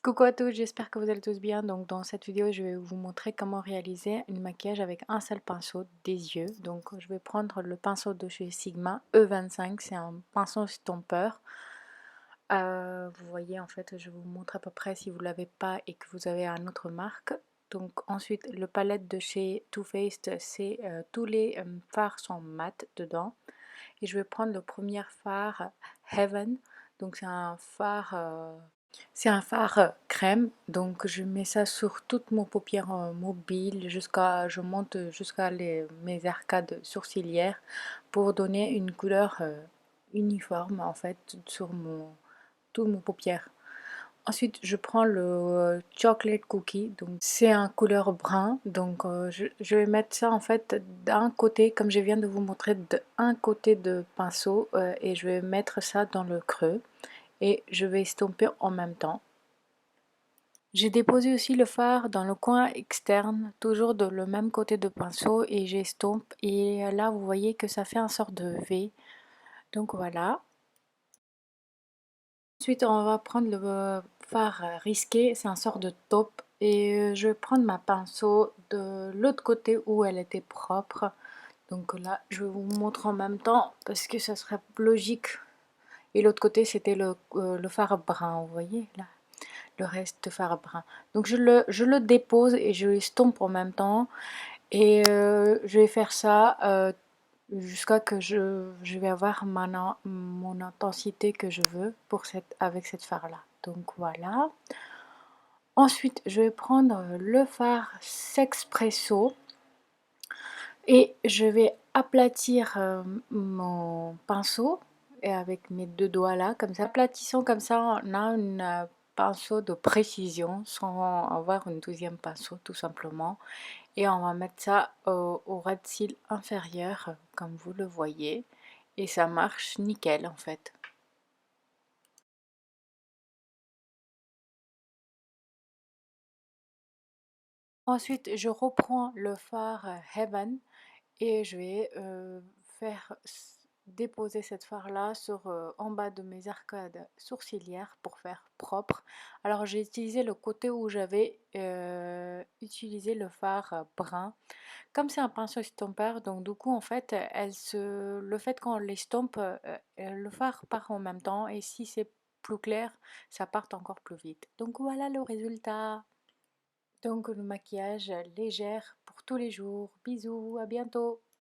Coucou à tous, j'espère que vous allez tous bien. Donc dans cette vidéo, je vais vous montrer comment réaliser une maquillage avec un seul pinceau des yeux. Donc je vais prendre le pinceau de chez Sigma E25, c'est un pinceau estompeur. Vous voyez en fait, je vous montre à peu près si vous ne l'avez pas et que vous avez un autre marque. Donc ensuite, le palette de chez Too Faced, c'est tous les fards sont mat dedans. Et je vais prendre le premier fard Heaven. Donc c'est un fard crème, donc je mets ça sur toutes mes paupières mobiles jusqu'à, je monte jusqu'à mes arcades sourcilières pour donner une couleur uniforme en fait sur toutes mes paupières. Ensuite, je prends le chocolate cookie, donc c'est un couleur brun, donc je vais mettre ça en fait d'un côté, comme je viens de vous montrer, d'un côté de pinceau et je vais mettre ça dans le creux et je vais estomper en même temps. J'ai déposé aussi le fard dans le coin externe, toujours de le même côté de pinceau et j'estompe et là vous voyez que ça fait un sort de V. Donc voilà. Ensuite on va prendre le fard risqué, c'est un sort de taupe et je vais prendre ma pinceau de l'autre côté où elle était propre. Donc là je vous montre en même temps parce que ça serait logique. Et l'autre côté c'était le fard brun, vous voyez là. Le reste de fard brun. Donc je le dépose et je l'estompe en même temps. Et je vais faire ça jusqu'à que je vais avoir mon intensité que je veux pour avec cette fard là. Donc voilà. Ensuite, je vais prendre le fard Sexpresso et je vais aplatir mon pinceau et avec mes deux doigts là, comme ça. Aplatissant comme ça, on a un pinceau de précision sans avoir une deuxième pinceau tout simplement. Et on va mettre ça au ras de cils inférieur, comme vous le voyez. Et ça marche nickel en fait. Ensuite, je reprends le fard Heaven et je vais faire déposer cette fard là sur en bas de mes arcades sourcilières pour faire propre. Alors j'ai utilisé le côté où j'avais utilisé le fard brun. Comme c'est un pinceau estompeur, donc du coup en fait le fait qu'on l'estompe, le fard part en même temps et si c'est plus clair, ça part encore plus vite. Donc voilà le résultat. Donc le maquillage légère pour tous les jours. Bisous, à bientôt.